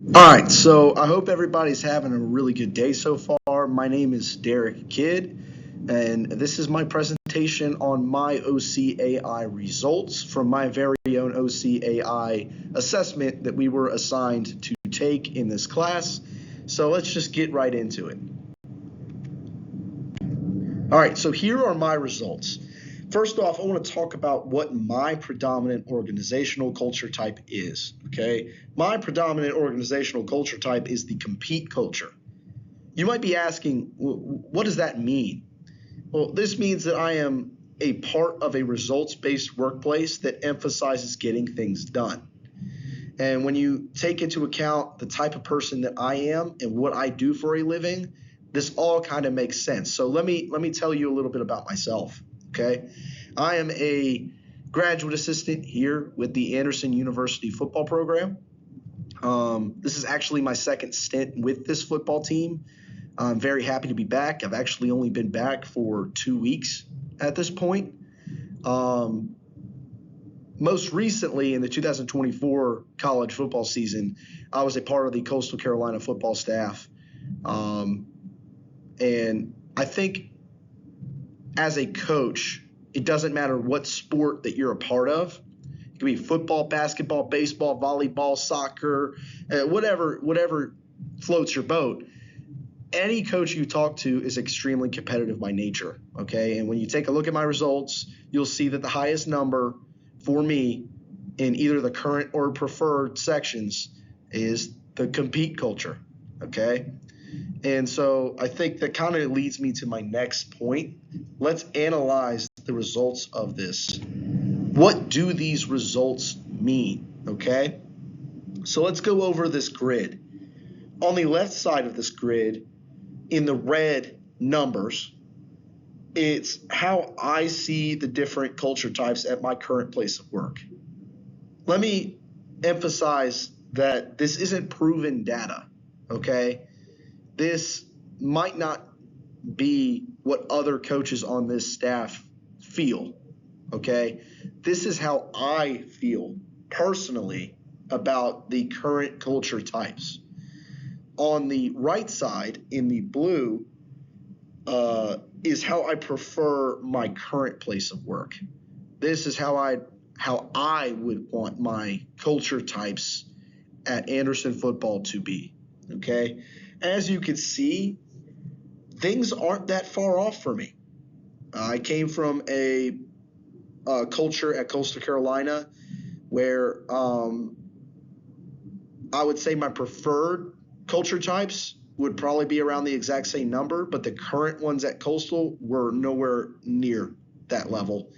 All right, so I hope everybody's having a really good day so far. My name is Derek Kidd, and this is my presentation on my OCAI results from my very own OCAI assessment that we were assigned to take in this class. So let's just get right into it. All right, so here are my results. First off, I want to talk about what my predominant organizational culture type is, okay? My predominant organizational culture type is the compete culture. You might be asking, what does that mean? Well, this means that I am a part of a results-based workplace that emphasizes getting things done. And when you take into account the type of person that I am and what I do for a living, this all kind of makes sense. So let me tell you a little bit about myself, okay? I am a graduate assistant here with the Anderson University football program. This is actually my second stint with this football team. I'm very happy to be back. I've actually only been back for 2 weeks at this point. Most recently, in the 2024 college football season, I was a part of the Coastal Carolina football staff. And I think as a coach, it doesn't matter what sport that you're a part of. It could be football, basketball, baseball, volleyball, soccer, whatever floats your boat. Any coach you talk to is extremely competitive by nature, okay? And when you take a look at my results, you'll see that the highest number for me in either the current or preferred sections is the compete culture, okay? And so I think that kind of leads me to my next point. Let's analyze the results of this. What do these results mean, okay? So let's go over this grid. On the left side of this grid, in the red numbers, it's how I see the different culture types at my current place of work. Let me emphasize that this isn't proven data, okay? This might not be what other coaches on this staff feel, okay? This is how I feel personally about the current culture types. On the right side, in the blue, is how I prefer my current place of work. This is how I would want my culture types at Anderson football to be, okay? As you can see, things aren't that far off for me. I came from a culture at Coastal Carolina where I would say my preferred culture types would probably be around the exact same number, but the current ones at Coastal were nowhere near that level.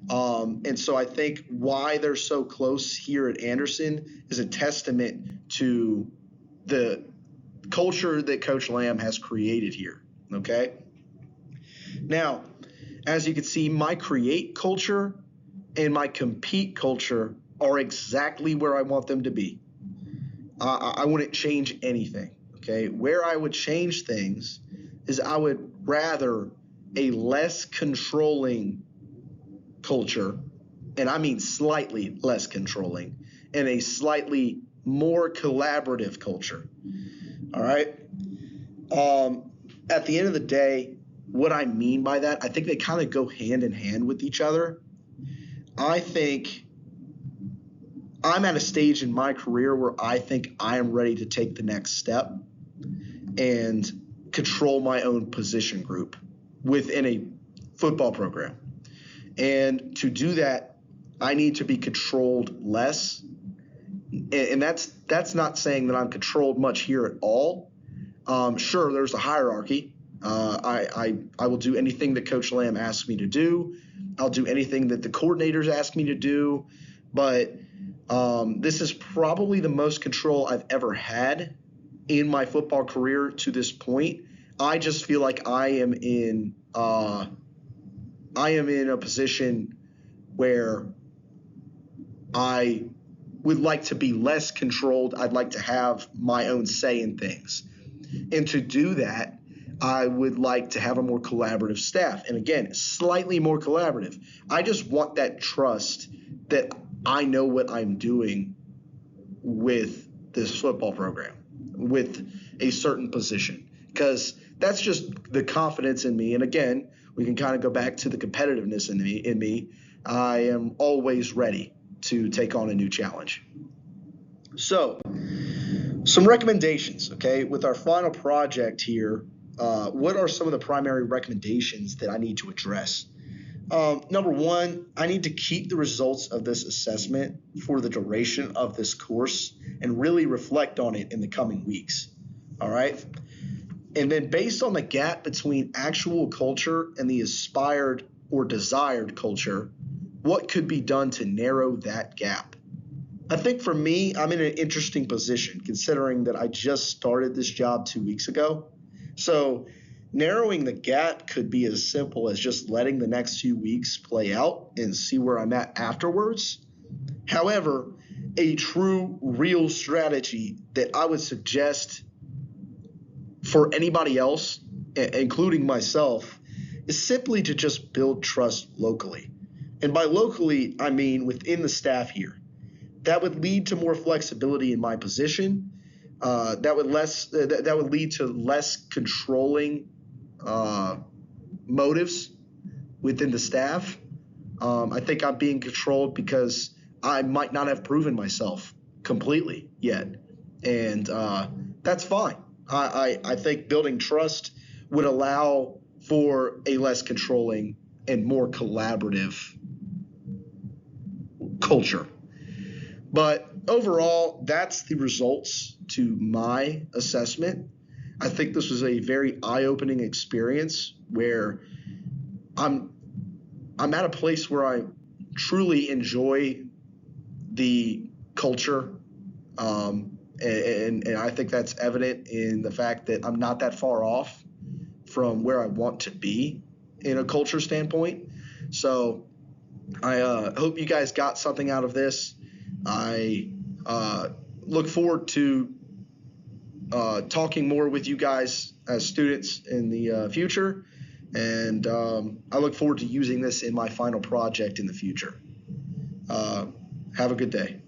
And so I think why they're so close here at Anderson is a testament to the culture that Coach Lamb has created here, okay? Now, as you can see, my create culture and my compete culture are exactly where I want them to be. I wouldn't change anything, okay? Where I would change things is I would rather a less controlling culture, and I mean slightly less controlling, and a slightly more collaborative culture, all right? At the end of the day, what I mean by that, I think they kind of go hand in hand with each other. I think I'm at a stage in my career where I think I am ready to take the next step and control my own position group within a football program. And to do that, I need to be controlled less. And that's not saying that I'm controlled much here at all. Sure, there's a hierarchy. I will do anything that Coach Lamb asks me to do. I'll do anything that the coordinators ask me to do. But this is probably the most control I've ever had in my football career to this point. I just feel like I am in a position where I would like to be less controlled. I'd like to have my own say in things. And to do that, I would like to have a more collaborative staff. And again, slightly more collaborative. I just want that trust that I know what I'm doing with this football program with a certain position, because that's just the confidence in me. And again, we can kind of go back to the competitiveness in me. I am always ready to take on a new challenge. So, some recommendations, okay? With our final project here, what are some of the primary recommendations that I need to address? Number one, I need to keep the results of this assessment for the duration of this course and really reflect on it in the coming weeks. All right. And then based on the gap between actual culture and the aspired or desired culture, what could be done to narrow that gap? I think for me, I'm in an interesting position considering that I just started this job 2 weeks ago. So narrowing the gap could be as simple as just letting the next few weeks play out and see where I'm at afterwards. However, a true, real strategy that I would suggest for anybody else, including myself, is simply to just build trust locally. And by locally, I mean within the staff here. That would lead to more flexibility in my position. That would lead to less controlling motives within the staff. I think I'm being controlled because I might not have proven myself completely yet, and that's fine. I think building trust would allow for a less controlling and more collaborative culture. But overall, that's the results to my assessment. I think this was a very eye-opening experience where I'm at a place where I truly enjoy the culture, and I think that's evident in the fact that I'm not that far off from where I want to be in a culture standpoint. So I hope you guys got something out of this. I look forward to talking more with you guys as students in the future, and I look forward to using this in my final project in the future. Have a good day.